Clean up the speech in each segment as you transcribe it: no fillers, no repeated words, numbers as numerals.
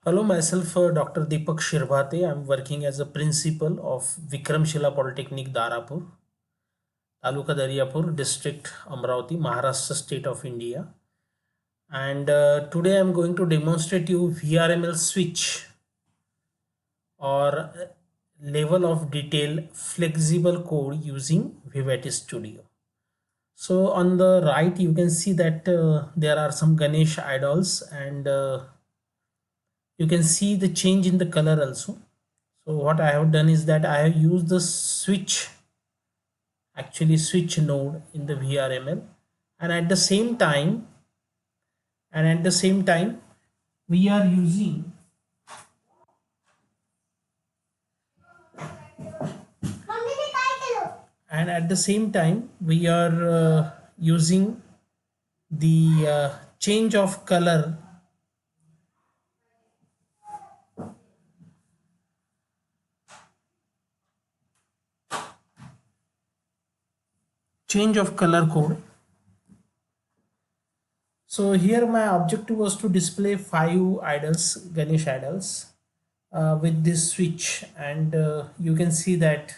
Hello, myself Dr. Deepak Shirbhate. I'm working as a principal of Vikramshila Polytechnic, Darapur, Taluka Daryapur, District, Amravati, Maharashtra State of India. And today I'm going to demonstrate you VRML switch or level of detail flexible code using Vivati Studio. So on the right, you can see that there are some Ganesh idols and you can see the change in the color also. So what I have done is that I have used the switch node in the VRML, and at the same time we are using and at the same time we are using the change of color code. So here my objective was to display five idols, Ganesh idols, with this switch, and you can see that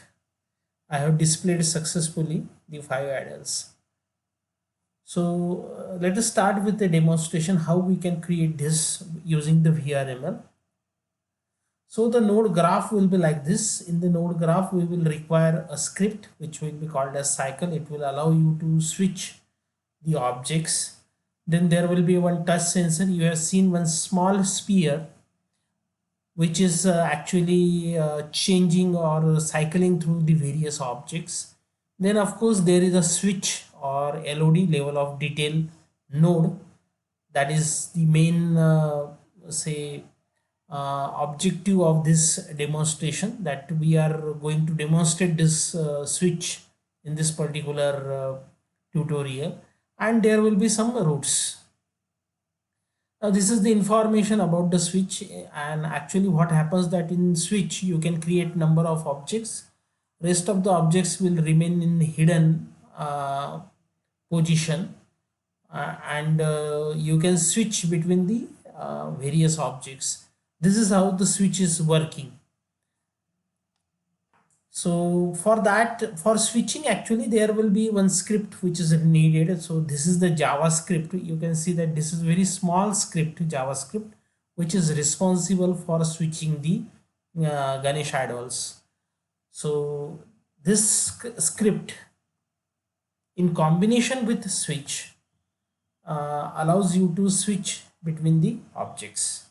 I have displayed successfully the five idols. So let us start with the demonstration how we can create this using the VRML. So the node graph will be like this. In the node graph, we will require a script which will be called as cycle. It will allow you to switch the objects. Then there will be one touch sensor. You have seen one small sphere which is actually changing or cycling through the various objects. Then of course there is a switch or LOD, level of detail node, that is the main say objective of this demonstration, that we are going to demonstrate this switch in this particular tutorial, and there will be some routes. Now this is the information about the switch, and actually what happens that in switch you can create number of objects. Rest of the objects will remain in hidden position, and you can switch between the various objects. This is how the switch is working. So for that, for switching, actually there will be one script which is needed. So this is the JavaScript. You can see that this is very small script, JavaScript, which is responsible for switching the Ganesh idols. So this script in combination with switch allows you to switch between the objects.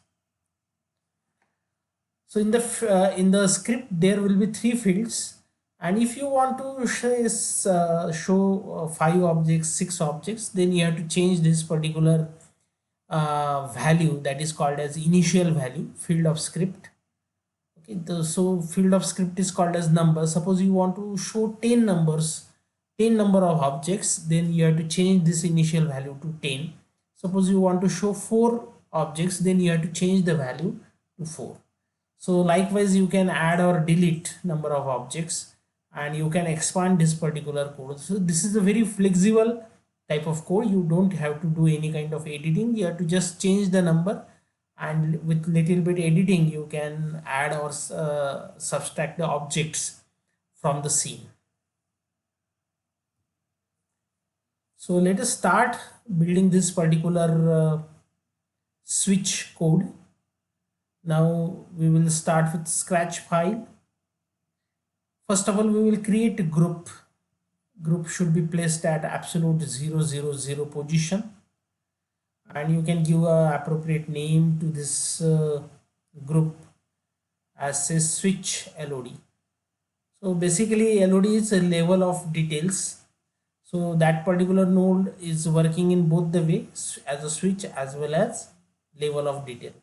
So in the script there will be three fields, and if you want to show five objects, six objects, then you have to change this particular value, that is called as initial value field of script. Okay, so field of script is called as number. Suppose you want to show 10 numbers, 10 number of objects, then you have to change this initial value to 10. Suppose you want to show 4 objects, then you have to change the value to 4. So likewise you can add or delete number of objects, and you can expand this particular code. So this is a very flexible type of code. You don't have to do any kind of editing. You have to just change the number, and with little bit editing you can add or subtract the objects from the scene. So let us start building this particular switch code. Now we will start with scratch file. First of all, we will create a group. Group should be placed at absolute 000 position, and you can give a appropriate name to this group as a switch LOD. So basically LOD is a level of details. So that particular node is working in both the way, as a switch as well as level of detail.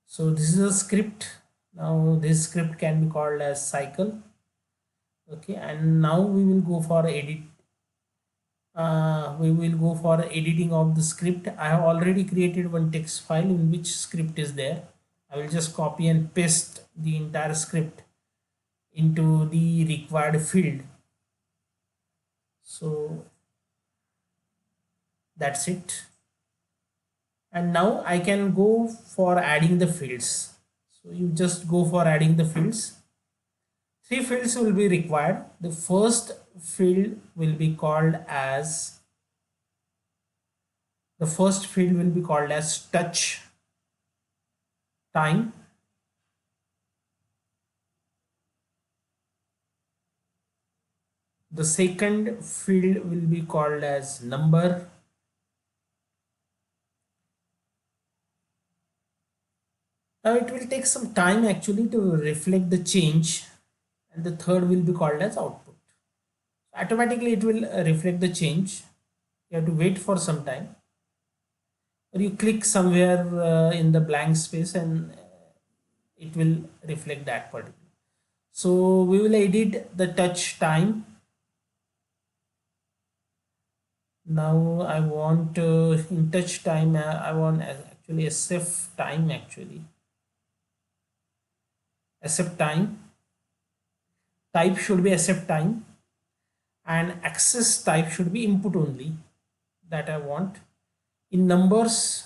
So this is a script. Now this script can be called as cycle. Okay, and now we will go for editing of the script. I have already created one text file in which script is there. I will just copy and paste the entire script into the required field. So that's it. And now I can go for adding the fields. So you just go for adding the fields. Three fields will be required. The first field will be called as touch time. The second field will be called as number. Now it will take some time actually to reflect the change, and the third will be called as output. Automatically it will reflect the change. You have to wait for some time, or you click somewhere in the blank space and it will reflect that particular. So we will edit the touch time. Now I want in touch time I want actually SF time, actually SF time. Type should be SF time, and access type should be input only, that I want. In numbers,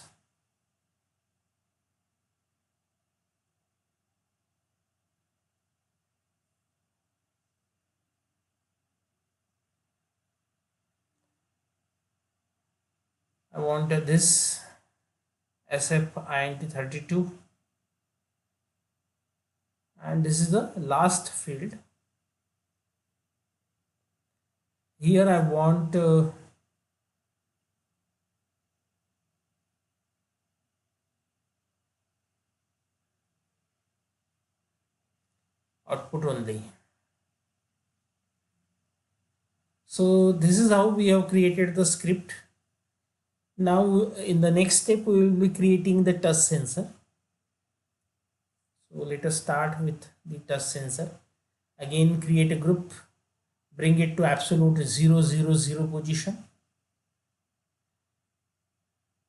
I want this SF INT32, and this is the last field. Here I want output only. So this is how we have created the script. Now in the next step we will be creating the touch sensor. So let us start with the touch sensor. Again, create a group, bring it to absolute 000 position.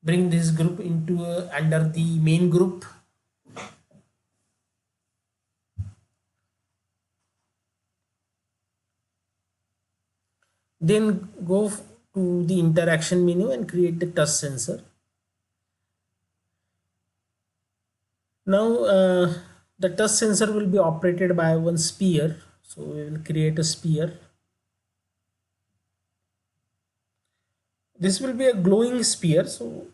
Bring this group into under the main group. Then go to the interaction menu and create the touch sensor. Now the touch sensor will be operated by one sphere. So we will create a sphere. This will be a glowing sphere. So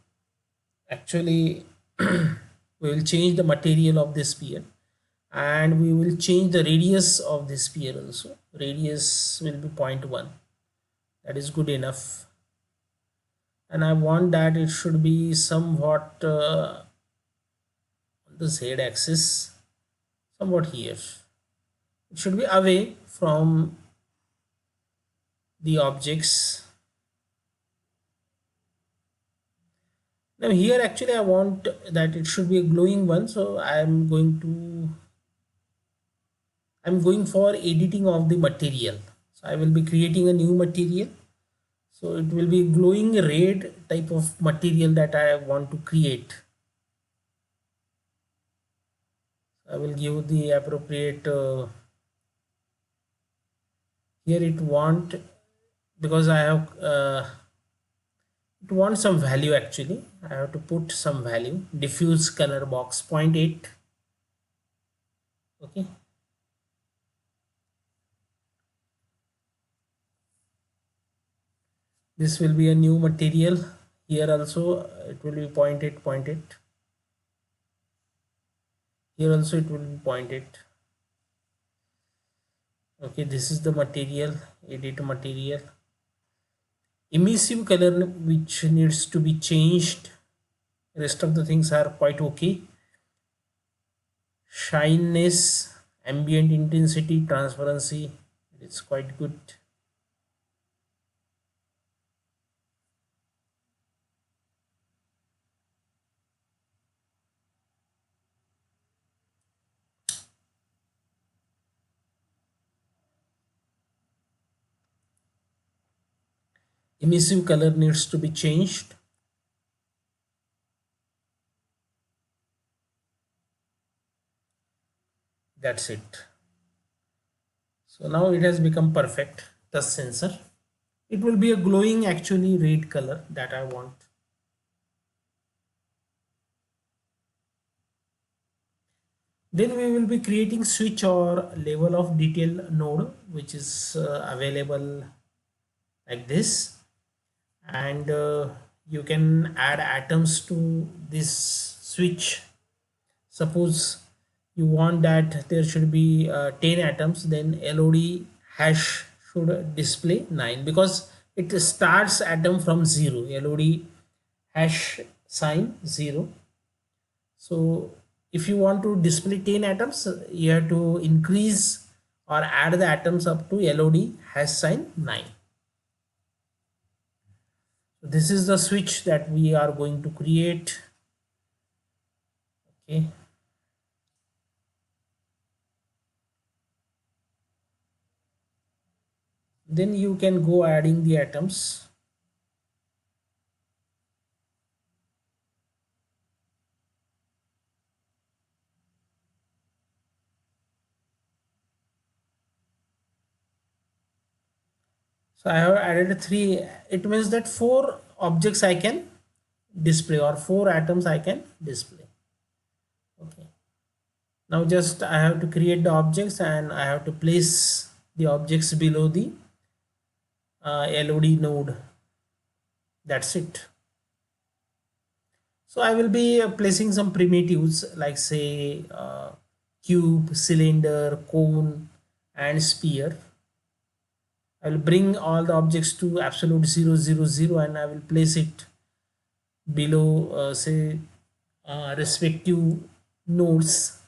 actually we will change the material of this sphere, and we will change the radius of this sphere also. Radius will be 0.1. That is good enough. And I want that it should be somewhat on the Z axis, somewhat here. It should be away from the objects. Now here actually I want that it should be a glowing one, so I'm going for editing of the material. So I will be creating a new material. So it will be glowing red type of material that I want to create. I will give the appropriate here it want, because I have it wants some value actually. I have to put some value. Diffuse color box 0.8. Okay. This will be a new material. Here also it will be 0.8, 0.8. Here also it will be 0.8. Okay, this is the material, edit material. Emissive color which needs to be changed. Rest of the things are quite okay. Shiness, ambient intensity, transparency, it's quite good. Emissive color needs to be changed. That's it. So now it has become perfect, the sensor. It will be a glowing actually red color that I want. Then we will be creating switch or level of detail node, which is available like this. And you can add atoms to this switch. Suppose you want that there should be 10 atoms, then LOD hash should display 9 because it starts atom from 0. LOD hash sign 0. So if you want to display 10 atoms, you have to increase or add the atoms up to LOD hash sign 9. So this is the switch that we are going to create. Okay. Then you can go adding the atoms. So I have added 3. It means that 4 objects I can display, or 4 atoms I can display. Okay. Now just I have to create the objects and I have to place the objects below the LOD node. That's it. So I will be placing some primitives like say cube, cylinder, cone and sphere. I will bring all the objects to absolute 0, 0, 0, and I will place it below say respective nodes.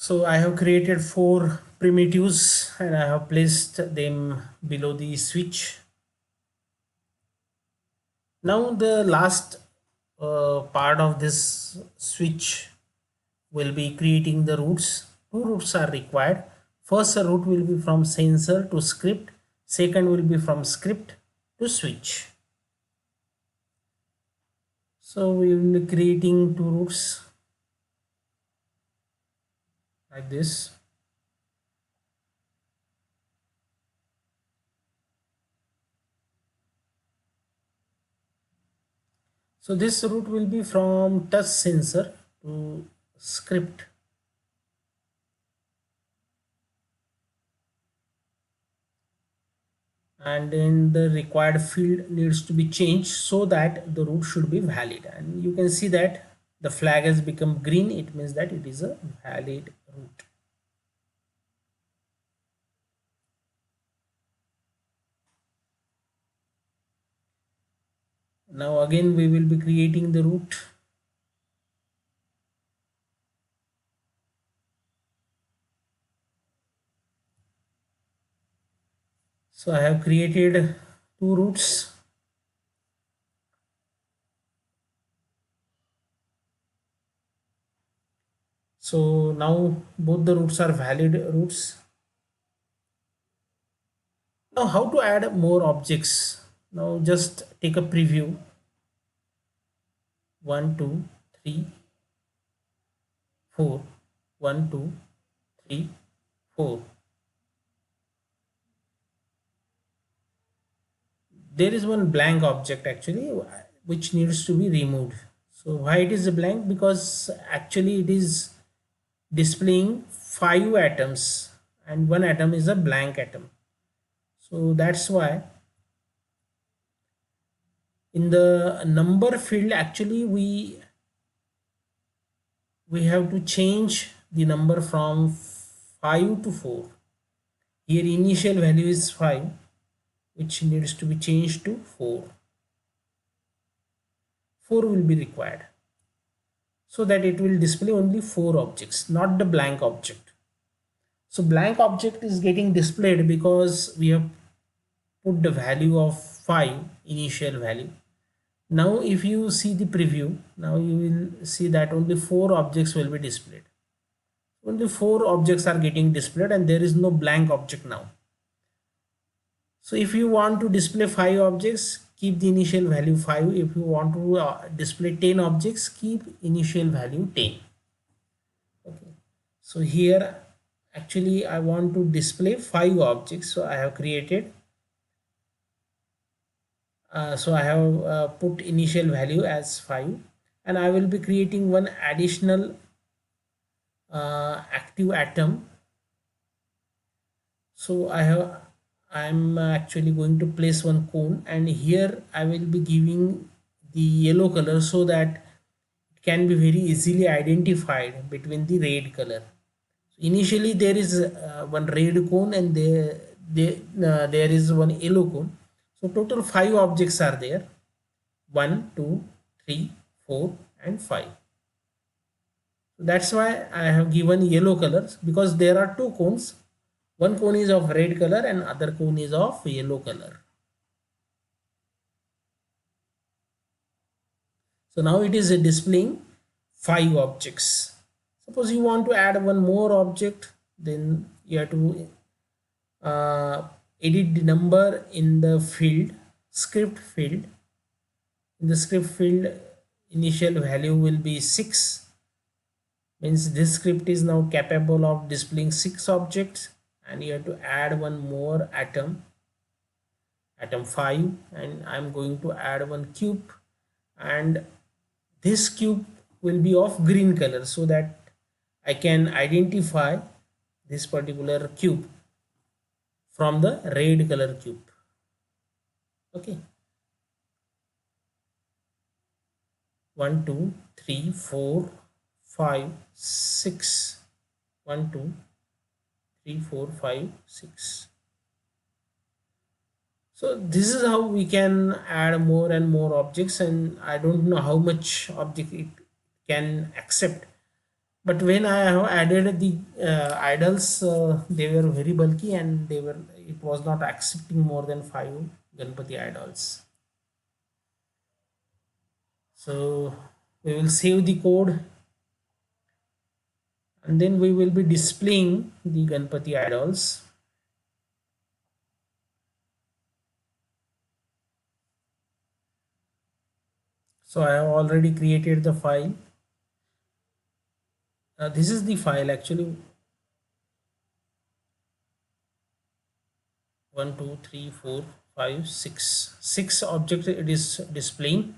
So I have created 4 primitives and I have placed them below the switch. Now the last part of this switch will be creating the routes. 2 routes are required. First route will be from sensor to script. Second will be from script to switch. So we will be creating 2 routes like this. So this route will be from touch sensor to script. And then the required field needs to be changed so that the route should be valid, and you can see that the flag has become green. It means that it is a valid route. Now again we will be creating the route. So I have created 2 routes. So now both the routes are valid routes. Now how to add more objects? Now just take a preview. 1 2 3 4. 1 2 3 4. There is one blank object actually which needs to be removed. So why it is a blank? Because actually it is displaying 5 atoms and one atom is a blank atom. So that's why in the number field actually we have to change the number from 5 to 4. Here initial value is 5, which needs to be changed to 4. 4 will be required so that it will display only 4 objects, not the blank object. So blank object is getting displayed because we have put the value of 5 initial value. Now if you see the preview, now you will see that only 4 objects will be displayed. Only 4 objects are getting displayed and there is no blank object now. So if you want to display 5 objects, keep the initial value 5. If you want to display 10 objects, keep initial value 10. Okay. So here actually I want to display 5 objects. So I have created, so I have put initial value as 5, and I will be creating one additional active atom. So I'm actually going to place one cone, and here I will be giving the yellow color so that it can be very easily identified between the red color. So initially there is one red cone and there is one yellow cone. So total 5 objects are there: 1, 2, 3, 4 and 5. So that's why I have given yellow colors, because there are 2 cones. One cone is of red color and other cone is of yellow color. So now it is displaying 5 objects. Suppose you want to add one more object, then you have to edit the number in the field, script field. In the script field, initial value will be 6. Means this script is now capable of displaying 6 objects, and you have to add one more atom 5, and I'm going to add one cube, and this cube will be of green color so that I can identify this particular cube from the red color cube. Okay, 1 2 3 4 5 6, 1 2 3 4 5 6. So this is how we can add more and more objects, and I don't know how much object it can accept. But when I have added the idols, they were very bulky and it was not accepting more than 5 Ganpati idols. So we will save the code, and then we will be displaying the Ganpati idols. So I have already created the file. This is the file actually. 1 2 3 4 5 6 objects it is displaying.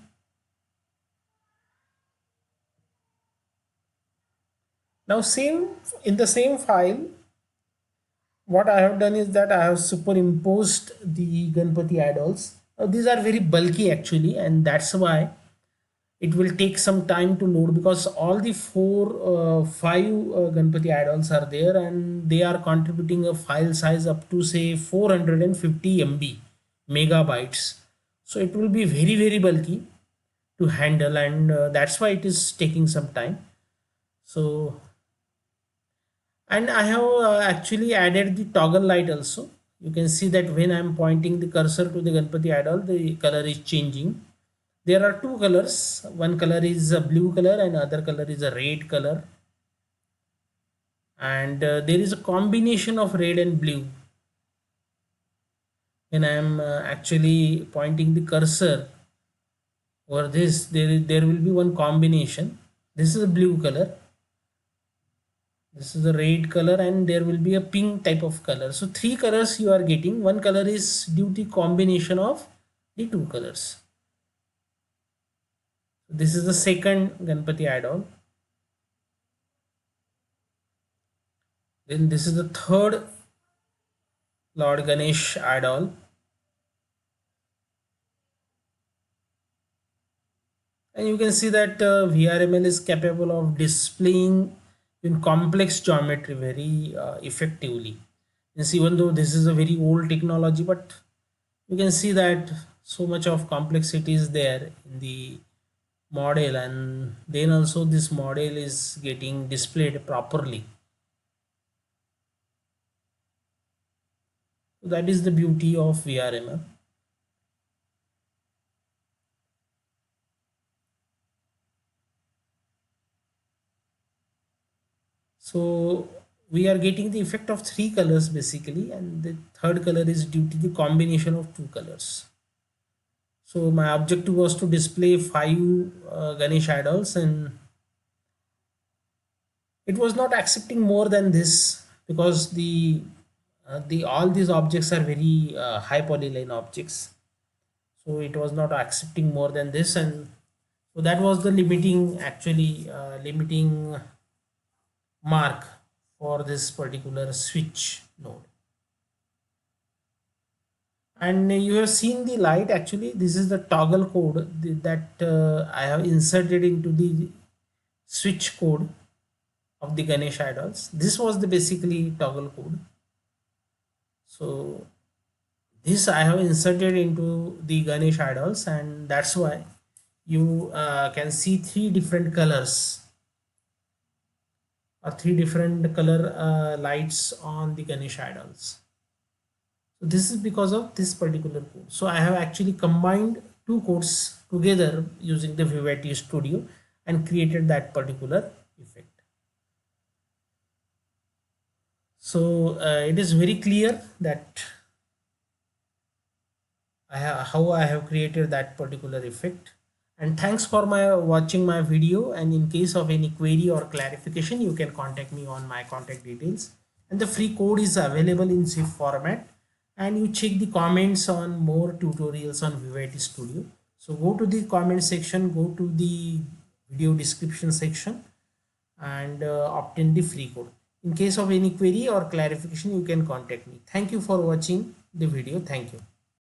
Now same in the same file, what I have done is that I have superimposed the Ganpati idols. Now these are very bulky actually, and that's why it will take some time to load, because all the 5 Ganpati idols are there and they are contributing a file size up to say 450 MB megabytes. So it will be very bulky to handle, and that's why it is taking some time. So, and I have actually added the toggle light also. You can see that when I am pointing the cursor to the Ganpati idol, the color is changing. There are 2 colors. One color is a blue color and other color is a red color. And there is a combination of red and blue. When I am actually pointing the cursor over this, there will be one combination. This is a blue color. This is a red color, and there will be a pink type of color. So 3 colors you are getting. One color is due to combination of the 2 colors. This is the second Ganpati idol. Then this is the third Lord Ganesh idol. And you can see that VRML is capable of displaying in complex geometry very effectively. Yes, even though this is a very old technology, but you can see that so much of complexity is there in the model, and then also this model is getting displayed properly. that is the beauty of VRML. So we are getting the effect of three colors basically, and the third color is due to the combination of two colors. So my objective was to display five Ganesh idols, and it was not accepting more than this because the all these objects are very high polyline objects. So it was not accepting more than this, and so that was the limiting, actually limiting mark for this particular switch node. And you have seen the light, actually this is the toggle code that I have inserted into the switch code of the Ganesh idols. This was the basically toggle code. So this I have inserted into the Ganesh idols, and that's why you can see three different colors or three different color lights on the Ganesh idols. So this is because of this particular code. So I have actually combined two codes together using the Vivity Studio and created that particular effect. So it is very clear that how I have created that particular effect. And thanks for watching my video, and in case of any query or clarification you can contact me on my contact details, and the free code is available in zip format, and you check the comments on more tutorials on Vivity Studio. So go to the comment section, go to the video description section, and obtain the free code. In case of any query or clarification you can contact me. Thank you for watching the video. Thank you.